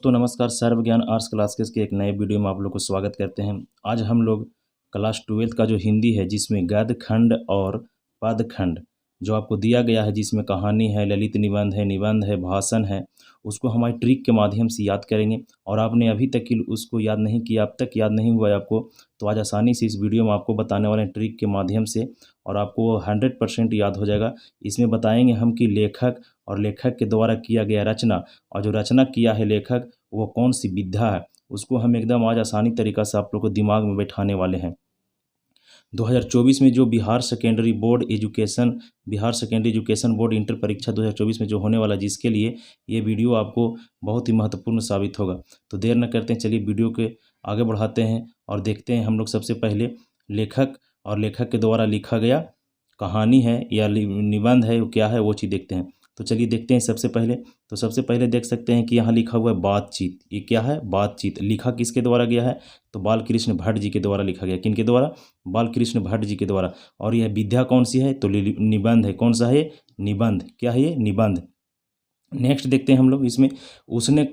तो नमस्कार, सर्व ज्ञान आर्ट्स क्लासेस के एक नए वीडियो में आप लोग को स्वागत करते हैं। आज हम लोग क्लास 12th का जो हिंदी है जिसमें गद्य खंड और पद खंड जो आपको दिया गया है, जिसमें कहानी है, ललित निबंध है, भाषण है, उसको हमारी ट्रिक के माध्यम से याद करेंगे। और आपने अभी तक कि उसको याद नहीं किया, अब तक याद नहीं हुआ है आपको, तो आज आसानी से इस वीडियो में आपको बताने वाले हैं ट्रिक के माध्यम से, और आपको 100% याद हो जाएगा। इसमें बताएंगे हम कि लेखक और लेखक के द्वारा किया गया रचना, और जो रचना किया है लेखक वो कौन सी विधा है, उसको हम एकदम आज आसानी तरीक़ा से आप लोग को दिमाग में बैठाने वाले हैं। 2024 में जो Bihar secondary education board inter परीक्षा 2024 में जो होने वाला, जिसके लिए ये वीडियो आपको बहुत ही महत्वपूर्ण साबित होगा। तो देर न करते हैं, चलिए वीडियो के आगे बढ़ाते हैं और देखते हैं हम लोग सबसे पहले लेखक और लेखक के द्वारा लिखा गया कहानी है या निबंध है, वो क्या है वो चीज़ देखते हैं। तो चलिए देखते हैं। सबसे पहले देख सकते हैं कि यहाँ लिखा हुआ है बातचीत। ये क्या है? बातचीत। लिखा किसके द्वारा गया है? तो बालकृष्ण भट्ट जी के द्वारा लिखा गया। किनके द्वारा? बालकृष्ण भट्ट जी के द्वारा। और यह विधा कौन सी है? तो निबंध है। कौन सा है? निबंध। क्या है ये? निबंध। नेक्स्ट देखते हैं हम लोग इसमें। उसने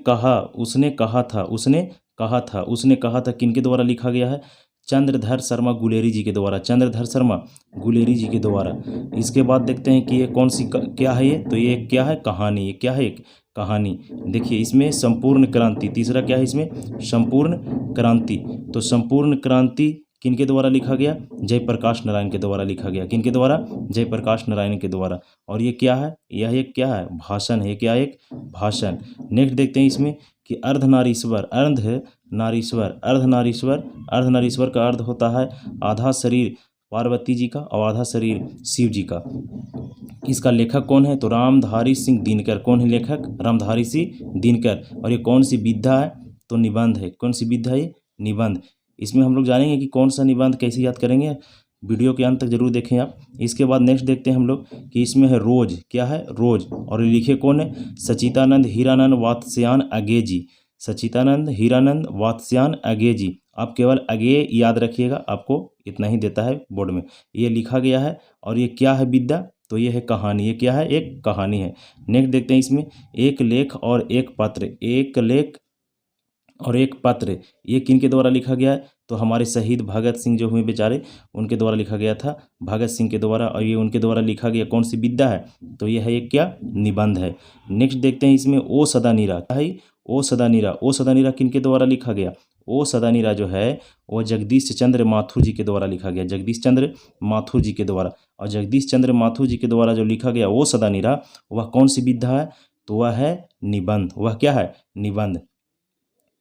कहा था किनके द्वारा लिखा गया है? चंद्रधर शर्मा गुलेरी जी के द्वारा। चंद्रधर शर्मा गुलेरी जी के द्वारा। इसके बाद देखते हैं कि ये कौन सी क्या है ये? तो ये क्या है? कहानी। ये क्या है? एक कहानी। देखिए इसमें संपूर्ण क्रांति। तीसरा क्या है इसमें? संपूर्ण क्रांति। तो संपूर्ण क्रांति किनके द्वारा लिखा गया? जयप्रकाश नारायण के द्वारा लिखा गया। किनके द्वारा? जयप्रकाश नारायण के द्वारा। और ये क्या है? यह एक क्या है? भाषण है। क्या? एक भाषण। नेक्स्ट देखते हैं इसमें कि अर्धनारीश्वर का अर्थ होता है आधा शरीर पार्वती जी का और आधा शरीर शिव जी का। इसका लेखक कौन है? तो रामधारी सिंह दिनकर। कौन है लेखक? रामधारी सिंह दिनकर। और ये कौन सी विधा है? तो निबंध है। कौन सी विधा है? निबंध। इसमें हम लोग जानेंगे कि कौन सा निबंध कैसे याद करेंगे। वीडियो के अंत तक जरूर देखें आप। इसके बाद नेक्स्ट देखते हैं हम लोग कि इसमें है रोज। क्या है? रोज। और लिखे कौन है? सच्चिदानंद हीरानंद वात्स्यायन अगे जी। सच्चिदानंद हीरानंद वात्स्यायन अगे जी। आप केवल अगे याद रखिएगा, आपको इतना ही देता है बोर्ड में। ये लिखा गया है। और ये क्या है विधा? तो ये है कहानी। ये क्या है? एक कहानी है। नेक्स्ट देखते हैं इसमें एक लेख और एक पत्र। एक लेख और एक पत्र, ये किनके द्वारा लिखा गया है? तो हमारे शहीद भगत सिंह जो हुए बेचारे, उनके द्वारा लिखा गया था, भगत सिंह के द्वारा। और ये उनके द्वारा लिखा गया कौन सी विधा है? तो ये है एक क्या? निबंध है। नेक्स्ट देखते हैं इसमें ओ सदा नीरा। क्या है? ओ सदा नीरा। ओ सदा नीरा किनके द्वारा लिखा गया? ओ सदा नीरा जो है वो जगदीश चंद्र माथुर जी के द्वारा लिखा गया। जगदीश चंद्र माथुर जी के द्वारा। और जगदीश चंद्र माथुर जी के द्वारा जो लिखा गया ओ सदा नीरा, वह कौन सी विधा है? तो वह है निबंध। वह क्या है? निबंध।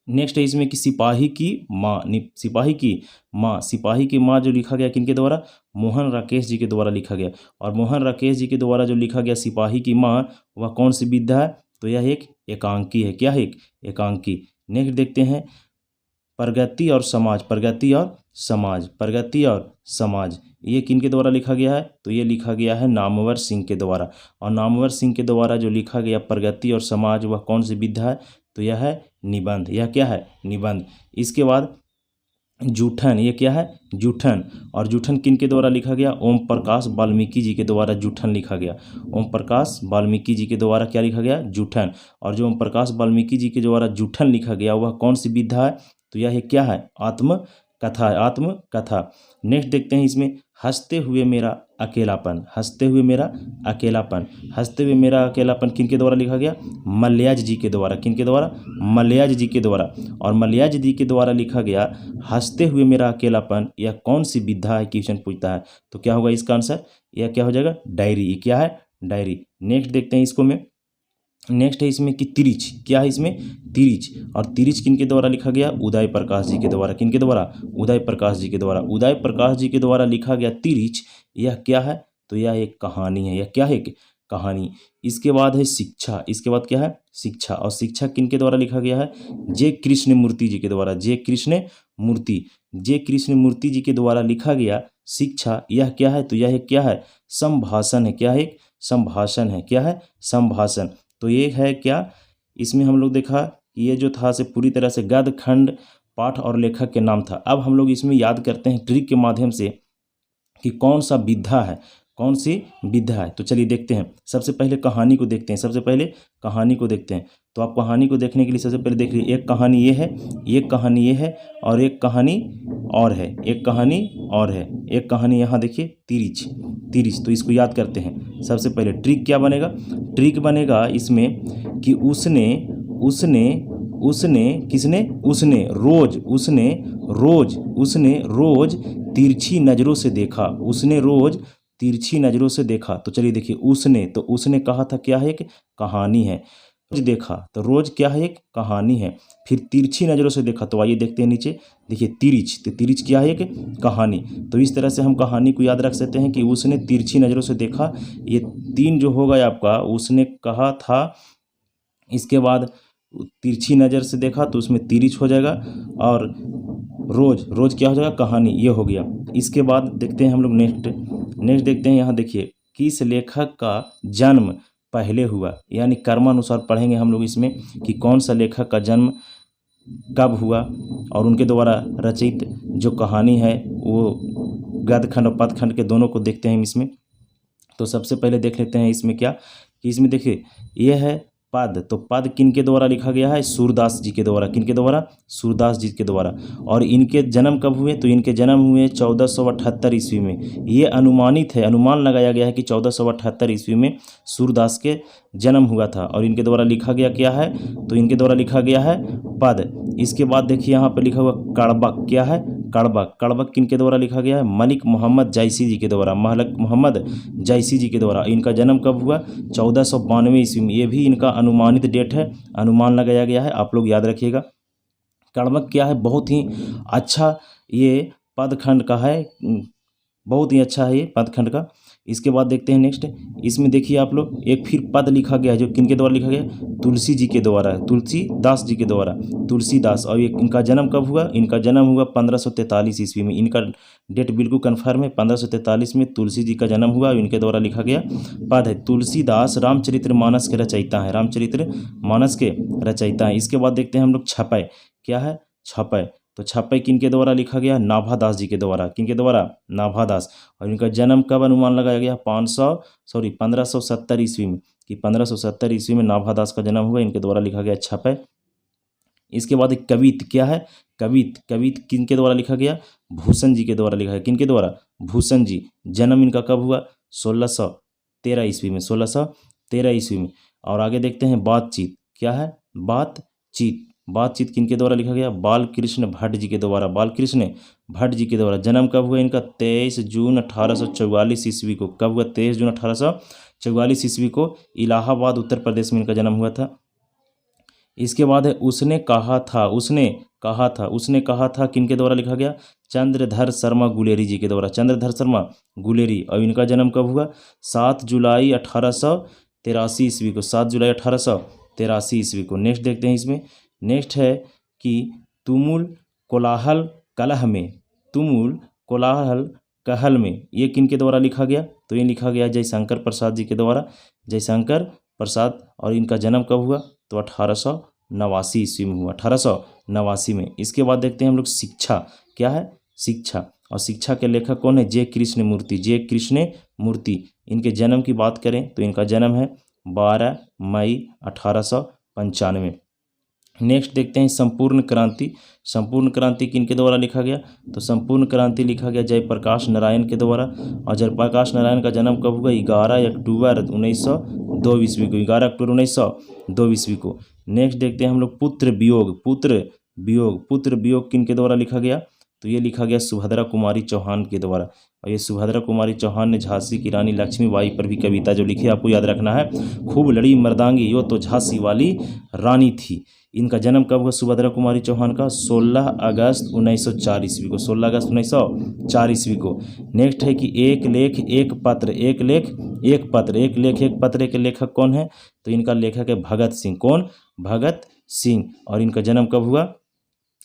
नेक्स्ट है इसमें कि सिपाही की माँ जो लिखा गया किनके द्वारा? मोहन राकेश जी के द्वारा लिखा गया। और मोहन राकेश जी के द्वारा जो लिखा गया सिपाही की माँ, वह कौन सी विधा है? तो यह एक एकांकी है। क्या है? एक एकांकी। नेक्स्ट देखते हैं प्रगति और समाज, ये किनके द्वारा लिखा गया है? तो ये लिखा गया है नामवर सिंह के द्वारा। और नामवर सिंह के द्वारा जो लिखा गया प्रगति और समाज, वह कौन सी विधा है? तो यह है निबंध। यह क्या है? निबंध। इसके बाद जूठन। ये क्या है? जूठन। और जूठन किनके द्वारा लिखा गया? ओम प्रकाश वाल्मीकि जी के द्वारा जूठन लिखा गया। ओम प्रकाश वाल्मीकि जी के द्वारा क्या लिखा गया? जूठन। और जो ओम प्रकाश वाल्मीकि जी के द्वारा जूठन लिखा गया, वह कौन सी विधा है? तो यह क्या है? आत्मकथा। आत्मकथा। नेक्स्ट देखते हैं इसमें हंसते हुए मेरा अकेलापन किनके द्वारा लिखा गया? मल्याज जी के द्वारा। किनके द्वारा? मल्याज जी के द्वारा। और मल्याज जी के द्वारा लिखा गया हंसते हुए मेरा अकेलापन, यह कौन सी विधा है? क्वेश्चन पूछता है। तो क्या होगा इसका आंसर? यह क्या हो जाएगा? डायरी। ये क्या है? डायरी। नेक्स्ट देखते हैं इसको में। नेक्स्ट है इसमें कि तिरिच। क्या है इसमें? तिरिच। और तिरिच किनके द्वारा लिखा गया? उदय प्रकाश जी के द्वारा। किनके द्वारा? उदय प्रकाश जी के द्वारा। उदय प्रकाश जी के द्वारा लिखा गया तिरिच, यह क्या है? तो यह एक कहानी है। यह क्या है? एक कहानी। इसके बाद है शिक्षा। इसके बाद क्या है? शिक्षा। और शिक्षा किनके द्वारा लिखा गया है? जे कृष्ण मूर्ति जी के द्वारा। जे कृष्ण मूर्ति जी के द्वारा लिखा गया शिक्षा, यह क्या है? तो यह क्या है? संभाषण है। क्या है? संभाषण है। क्या है? संभाषण। तो ये है क्या? इसमें हम लोग देखा कि ये जो था से पूरी तरह से गद्य खंड पाठ और लेखक के नाम था। अब हम लोग इसमें याद करते हैं ट्रिक के माध्यम से कि कौन सा विधा है, कौन सी विधा है? तो चलिए देखते हैं। सबसे पहले कहानी को देखते हैं। सबसे पहले कहानी को देखते हैं। तो आप कहानी को देखने के लिए सबसे पहले देख लीजिए, एक कहानी ये है, एक कहानी ये है, और एक कहानी और है, एक कहानी और है, एक कहानी यहाँ देखिए तिरिच, तिरिच। तो इसको याद करते हैं। सबसे पहले ट्रिक क्या बनेगा? ट्रिक बनेगा इसमें कि उसने उसने उसने किसने? उसने रोज, उसने रोज, उसने रोज तिरछी नज़रों से देखा, उसने रोज तिरछी नज़रों से देखा। तो चलिए देखिए, उसने, तो उसने कहा था क्या है? एक कहानी है। रोज देखा, तो रोज क्या है? एक कहानी है। फिर तिरछी नज़रों से देखा, तो आइए देखते हैं नीचे, देखिए तिरिच, तो तिरिच क्या है? एक कहानी। तो इस तरह से हम कहानी को याद रख सकते हैं कि उसने तिरछी नज़रों से देखा। ये 3 जो होगा आपका, उसने कहा था, इसके बाद तिरछी नज़र से देखा तो उसमें तिरिच हो जाएगा, और रोज, रोज क्या हो जाएगा? कहानी, ये हो गया। इसके बाद देखते हैं हम लोग नेक्स्ट देखते हैं। यहाँ देखिए, किस लेखक का जन्म पहले हुआ, यानी कर्मानुसार पढ़ेंगे हम लोग इसमें कि कौन सा लेखक का जन्म कब हुआ, और उनके द्वारा रचित जो कहानी है वो गद्यखंड और पदखंड के दोनों को देखते हैं हम इसमें। तो सबसे पहले देख लेते हैं इसमें क्या, कि इसमें देखिए ये है पद। तो पद किन के द्वारा लिखा गया है? सूरदास जी के द्वारा। किन के द्वारा? सूरदास जी के द्वारा। और इनके जन्म कब हुए? तो इनके जन्म हुए 1478 ईस्वी में। ये अनुमानित है, अनुमान लगाया गया है कि 1478 ईस्वी में सूरदास के जन्म हुआ था। और इनके द्वारा लिखा गया क्या है? तो इनके द्वारा लिखा गया है पद। इसके बाद देखिए यहाँ पर लिखा हुआ कड़बक, क्या है? कड़बक। कड़बक किन के द्वारा लिखा गया है? मलिक मोहम्मद जायसी जी के द्वारा, मलिक मोहम्मद जायसी जी के द्वारा। इनका जन्म कब हुआ? 1492 ईस्वी में। ये भी इनका अनुमानित डेट है, अनुमान लगाया गया है, आप लोग याद रखिएगा। कड़बक क्या है? बहुत ही अच्छा ये पदखंड का है, बहुत ही अच्छा है ये पदखंड का। इसके बाद देखते हैं नेक्स्ट, इसमें देखिए आप लोग, एक फिर पद लिखा गया है, जो किनके द्वारा लिखा गया? तुलसी जी के द्वारा, तुलसीदास जी के द्वारा, तुलसीदास। और ये इनका जन्म कब हुआ? इनका जन्म हुआ 1543 ईस्वी में। इनका डेट बिल्कुल कन्फर्म है, 1543 में तुलसी जी का जन्म हुआ, इनके द्वारा लिखा गया पद है। तुलसीदास रामचरितमानस के रचयिता है, रामचरितमानस के रचयिता है। इसके बाद देखते हैं हम लोग छपय, क्या है? छपय। तो छपय किनके द्वारा लिखा गया? नाभादास जी के द्वारा। किनके द्वारा? नाभादास। और इनका जन्म कब अनुमान लगाया गया? 1570 ईस्वी में, कि 1570 ईस्वी में नाभादास का जन्म हुआ, इनके द्वारा लिखा गया छपय। इसके बाद एक कवित, क्या है? कवित। कवित किनके द्वारा लिखा गया? भूषण जी के द्वारा लिखा है। किनके द्वारा? भूषण जी। जन्म इनका कब हुआ? 1613 ईस्वी में, 1613 ईस्वी में। और आगे देखते हैं बातचीत, क्या है? बातचीत। बातचीत किनके द्वारा लिखा गया? बालकृष्ण भट्ट जी के द्वारा, बालकृष्ण भट्ट जी के द्वारा। जन्म कब हुआ इनका? 23 जून 1844 ईस्वी को। कब हुआ? 23 जून 1844 ईस्वी को इलाहाबाद उत्तर प्रदेश में इनका जन्म हुआ था। इसके बाद है उसने कहा था, उसने कहा था, उसने कहा था किनके द्वारा लिखा गया? चंद्रधर शर्मा गुलेरी जी के द्वारा, चंद्रधर शर्मा गुलेरी। और इनका जन्म कब हुआ? 7 जुलाई 1883 ईस्वी को, 7 जुलाई 1883 ईस्वी को। नेक्स्ट देखते हैं इसमें, नेक्स्ट है कि तुमुल कोलाहल कलह में, तुमुल कोलाहल कहल में, ये किनके द्वारा लिखा गया? तो ये लिखा गया जयशंकर प्रसाद जी के द्वारा, जयशंकर प्रसाद। और इनका जन्म कब हुआ? तो 1889 ईस्वी में हुआ, 1889 में। इसके बाद देखते हैं हम लोग शिक्षा, क्या है? शिक्षा। और शिक्षा के लेखक कौन है? जे कृष्ण मूर्ति, जे कृष्ण मूर्ति। इनके जन्म की बात करें तो इनका जन्म है 12 मई 1895। नेक्स्ट देखते हैं संपूर्ण क्रांति। संपूर्ण क्रांति किनके द्वारा लिखा गया? तो संपूर्ण क्रांति लिखा गया जयप्रकाश नारायण के द्वारा। और जयप्रकाश नारायण का जन्म कब हुआ? 11 अक्टूबर 1902 ईस्वी को, 11 अक्टूबर 1902 ईस्वी को। नेक्स्ट देखते हैं हम लोग पुत्र वियोग, पुत्र वियोग। पुत्र वियोग किनके द्वारा लिखा गया? तो ये लिखा गया सुभद्रा कुमारी चौहान के द्वारा। और ये सुभद्रा कुमारी चौहान ने झांसी की रानी लक्ष्मीबाई पर भी कविता जो लिखी, आपको याद रखना है, खूब लड़ी मर्दांगी यो तो झांसी वाली रानी थी। इनका जन्म कब हुआ सुभद्रा कुमारी चौहान का? 16 अगस्त 1904 ईस्वी को, 16 अगस्त 1904 ईस्वी को। नेक्स्ट है कि एक लेख एक पत्र, एक लेख एक पत्र, एक लेख एक पत्र के लेखक कौन है? तो इनका लेखक है भगत सिंह। कौन? भगत सिंह। और इनका जन्म कब हुआ?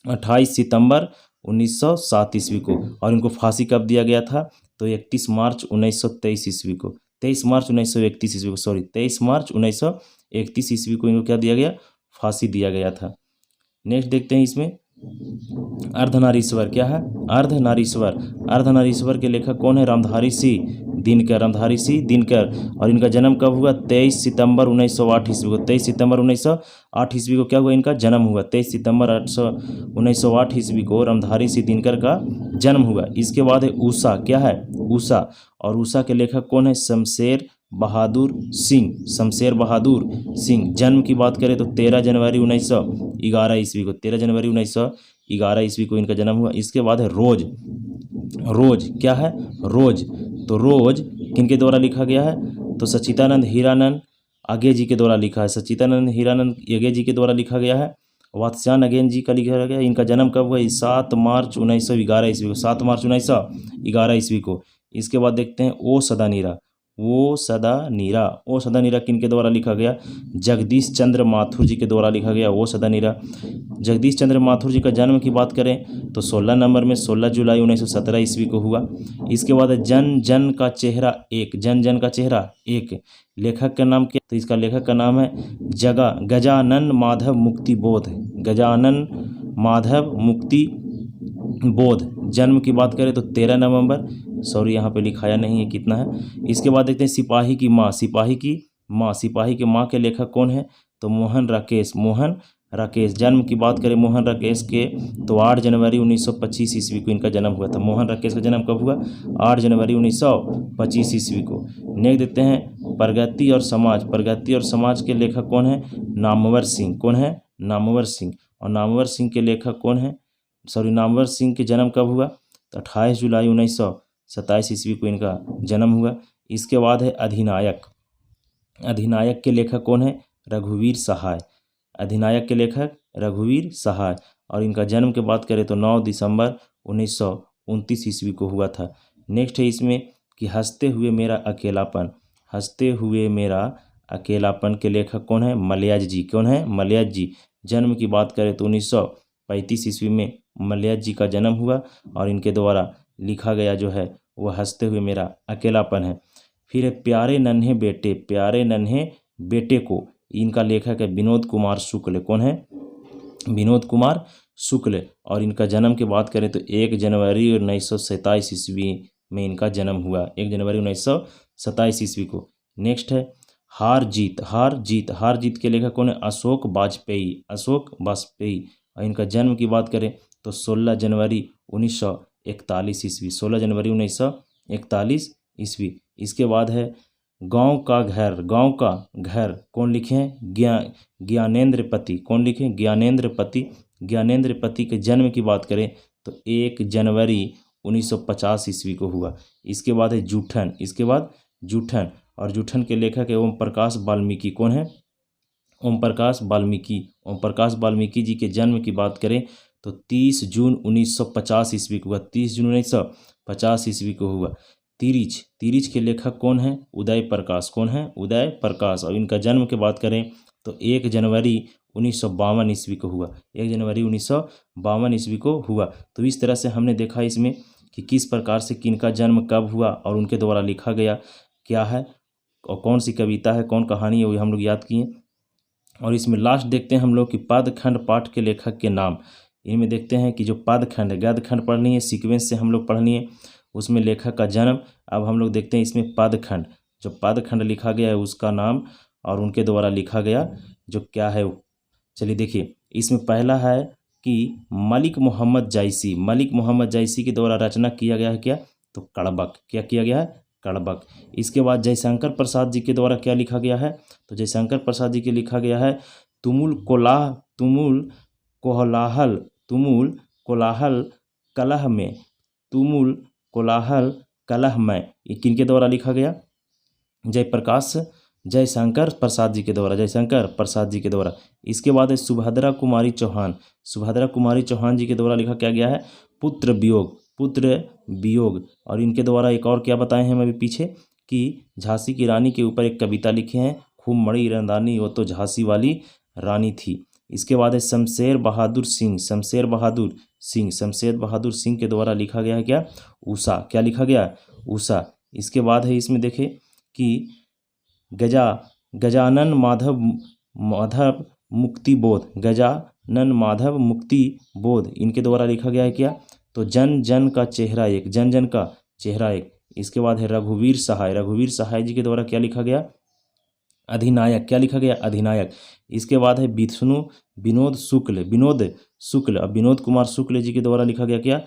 28 सितंबर 1907 ईस्वी को। और इनको फांसी कब दिया गया था? तो 31 मार्च 1923 ईस्वी को, 23 मार्च 1931 ईस्वी को, सॉरी 23 मार्च 1931 ईस्वी को इनको क्या दिया गया? फांसी दिया गया था। नेक्स्ट देखते हैं इसमें अर्धनारीश्वर, क्या है? अर्धनारीश्वर। अर्धनारीश्वर के लेखक कौन है? रामधारी सिंह दिनकर, रामधारी सिंह दिनकर। और इनका जन्म कब हुआ? 23 सितंबर 1908 ईस्वी को। 23 सितंबर 1908 ईस्वी को क्या हुआ? इनका जन्म हुआ। 23 सितंबर 1908 ईस्वी को रामधारी सिंह दिनकर का जन्म हुआ। इसके बाद है उषा। क्या है? उषा। और उषा के लेखक कौन है? शमशेर बहादुर सिंह। शमशेर बहादुर सिंह। जन्म की बात करें तो 13 जनवरी 1911 ईस्वी को। 13 जनवरी 1911 ईस्वी को इनका जन्म हुआ। इसके बाद है रोज। रोज क्या है? रोज। तो रोज किनके द्वारा लिखा गया है? तो सच्चिदानंद हीरानंद आगे जी के द्वारा लिखा है। सच्चिदानंद हीरानंद आगे जी के द्वारा लिखा गया है। वात्स्यायन अगेन जी का लिखा गया। इनका जन्म कब हुआ? 7 मार्च 1911 ईस्वी को। 7 मार्च 1911 ईस्वी को। इसके बाद देखते हैं ओ सदा नीरा। वो सदा नीरा। ओ सदा नीरा किनके द्वारा लिखा गया? जगदीश चंद्र माथुर जी के द्वारा लिखा गया ओ सदा नीरा। जगदीश चंद्र माथुर जी का जन्म की बात करें तो 16 नंबर में 16 जुलाई 1917 ईस्वी को हुआ। इसके बाद जन जन का चेहरा एक। जन जन का चेहरा एक। लेखक का नाम क्या? तो इसका लेखक का नाम है गजानन माधव मुक्ति बोध। गजानन माधव मुक्ति बोध। जन्म की बात करें तो 13 नवंबर, सॉरी यहाँ पे लिखाया नहीं है कितना है। इसके बाद देखते हैं सिपाही की माँ। सिपाही की माँ। सिपाही की माँ के लेखक कौन है? तो मोहन राकेश। मोहन राकेश। जन्म की बात करें मोहन राकेश के तो 8 जनवरी 1925 ईस्वी को इनका जन्म हुआ था। मोहन राकेश का जन्म कब हुआ? 8 जनवरी 1925 ईस्वी को। नेक्स्ट देखते हैं प्रगति और समाज। प्रगति और समाज के लेखक कौन है? नामवर सिंह। कौन है? नामवर सिंह। और नामवर सिंह के लेखक कौन है? नामवर सिंह के जन्म कब हुआ? तो 28 जुलाई 1927 ईस्वी को इनका जन्म हुआ। इसके बाद है अधिनायक। अधिनायक के लेखक कौन है? रघुवीर सहाय। अधिनायक के लेखक रघुवीर सहाय। और इनका जन्म की बात करें तो 9 दिसंबर 1929 ईस्वी को हुआ था। नेक्स्ट है इसमें कि हंसते हुए मेरा अकेलापन। हंसते हुए मेरा अकेलापन के लेखक कौन है? मलयाज जी। कौन है? मलयाज जी। जन्म की बात करें तो 1935 ईस्वी में मलयाज जी का जन्म हुआ और इनके द्वारा लिखा गया जो है वह हंसते हुए मेरा अकेलापन है। फिर है प्यारे नन्हे बेटे। प्यारे नन्हे बेटे को इनका लेखक है विनोद कुमार शुक्ल। कौन है? विनोद कुमार शुक्ल। और इनका जन्म की बात करें तो 1 जनवरी 1927 ईस्वी में इनका जन्म हुआ। 1 जनवरी 1927 ईस्वी को। नेक्स्ट है हार जीत। हार जीत। हार जीत के लेखक कौन है? अशोक वाजपेयी। अशोक वाजपेयी। और इनका जन्म की बात करें तो 16 जनवरी 1941 ईस्वी। 16 जनवरी 1941 ईस्वी। इसके बाद है गांव का घर। गांव का घर कौन लिखे हैं? ज्ञानेंद्र पति। कौन लिखे हैं? ज्ञानेंद्र पति। ज्ञानेंद्र पति के जन्म की बात करें तो 1 जनवरी 1950 ईस्वी को हुआ। इसके बाद है जूठन। इसके बाद जूठन। और जूठन के लेखक है ओम प्रकाश वाल्मीकि। कौन है? ओम प्रकाश वाल्मीकि। ओम प्रकाश वाल्मीकि जी के जन्म की बात करें तो 30 जून 1950 ईस्वी को हुआ। 30 जून 1950 ईस्वी को हुआ। तिरिच। तिरिच के लेखक कौन है? उदय प्रकाश। कौन है? उदय प्रकाश। और इनका जन्म की बात करें तो 1 जनवरी 1952 ईस्वी को हुआ। 1 जनवरी 1952 ईस्वी को हुआ। तो इस तरह से हमने देखा इसमें कि किस प्रकार से किनका जन्म कब हुआ और उनके द्वारा लिखा गया क्या है और कौन सी कविता है, कौन कहानी है, वो हम लोग याद किए। और इसमें लास्ट देखते हैं हम लोग कि पदखंड पाठ के लेखक के नाम। इनमें देखते हैं कि जो पदखंड है, गद्यखंड पढ़नी है, सीक्वेंस से हम लोग पढ़नी है, उसमें लेखक का जन्म। अब हम लोग देखते हैं इसमें पदखंड, जो पदखंड लिखा गया है उसका नाम और उनके द्वारा लिखा गया जो क्या है वो। चलिए देखिए, इसमें पहला है कि मलिक मोहम्मद जायसी। मलिक मोहम्मद जायसी के द्वारा रचना किया गया है क्या? तो कड़बक। क्या किया गया है? कड़बक। इसके बाद जयशंकर प्रसाद जी के द्वारा क्या लिखा गया है? तो जयशंकर प्रसाद जी के लिखा गया है तुमुल कोलाहल कलह में। तुमुल कोलाहल कलह में। ये किनके द्वारा लिखा गया? जयशंकर प्रसाद जी के द्वारा। जयशंकर प्रसाद जी के द्वारा। इसके बाद है सुभद्रा कुमारी चौहान। सुभद्रा कुमारी चौहान जी के द्वारा लिखा क्या गया है? पुत्र वियोग। पुत्र वियोग। और इनके द्वारा एक और क्या बताए हैं हम अभी पीछे कि झांसी की रानी के ऊपर एक कविता लिखी है, खूब मड़ी रंदानी वो तो झांसी वाली रानी थी। इसके बाद है शमशेर बहादुर सिंह। शमशेर बहादुर सिंह। शमशेर बहादुर सिंह के द्वारा लिखा गया है क्या? उषा। क्या लिखा गया? उषा। इसके बाद है इसमें देखें कि गजानन माधव मुक्ति बोध। गजानन माधव मुक्ति बोध इनके द्वारा लिखा गया है क्या? तो जन जन का चेहरा एक। जन जन का चेहरा एक। इसके बाद है रघुवीर सहाय। रघुवीर सहाय जी के द्वारा क्या लिखा गया? अधिनायक। क्या लिखा गया? अधिनायक। इसके बाद है विष्णु विनोद शुक्ल। विनोद शुक्ल, अब विनोद कुमार शुक्ल जी के द्वारा लिखा गया क्या?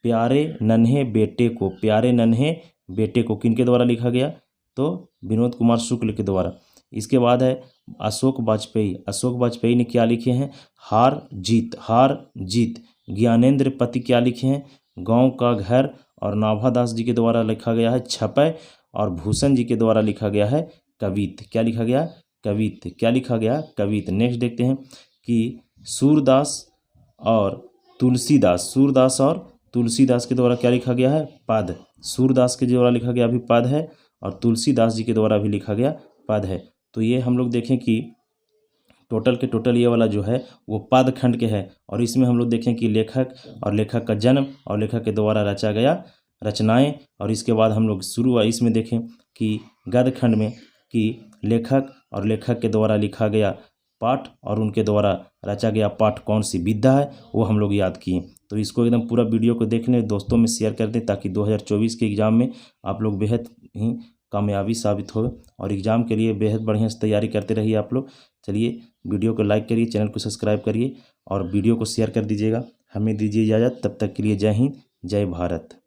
प्यारे नन्हे बेटे को। प्यारे नन्हे बेटे को किनके द्वारा लिखा गया? तो विनोद कुमार शुक्ल के द्वारा। इसके बाद है अशोक वाजपेयी। अशोक वाजपेयी ने क्या लिखे हैं? हार जीत। हार जीत। ज्ञानेंद्र पति क्या लिखे हैं? गांव का घर। और नाभादास जी के द्वारा लिखा गया है छपय। और भूषण जी के द्वारा लिखा गया है कवित। क्या लिखा गया? कवित। क्या लिखा गया? कवित। नेक्स्ट देखते हैं कि सूरदास और तुलसीदास। सूरदास और तुलसीदास के द्वारा क्या लिखा गया है? पद। सूरदास के द्वारा लिखा गया भी पद है और तुलसीदास जी के द्वारा भी लिखा गया पद है। तो ये हम लोग देखें कि टोटल के टोटल ये वाला जो है वो पद खंड के है। और इसमें हम लोग देखें कि लेखक और लेखक का जन्म और लेखक के द्वारा रचा गया रचनाएं। और इसके बाद हम लोग शुरू इसमें देखें कि गद्य खंड में कि लेखक और लेखक के द्वारा लिखा गया पाठ और उनके द्वारा रचा गया पाठ कौन सी विधा है वो हम लोग याद किए। तो इसको एकदम पूरा वीडियो को देख लें, दोस्तों में शेयर कर दें ताकि 2024 के एग्ज़ाम में आप लोग बेहद ही कामयाबी साबित हो और एग्ज़ाम के लिए बेहद बढ़िया से तैयारी करते रहिए आप लोग। चलिए वीडियो को लाइक करिए, चैनल को सब्सक्राइब करिए और वीडियो को शेयर कर दीजिएगा। हमें दीजिए इजाज़त, तब तक के लिए जय हिंद, जय भारत।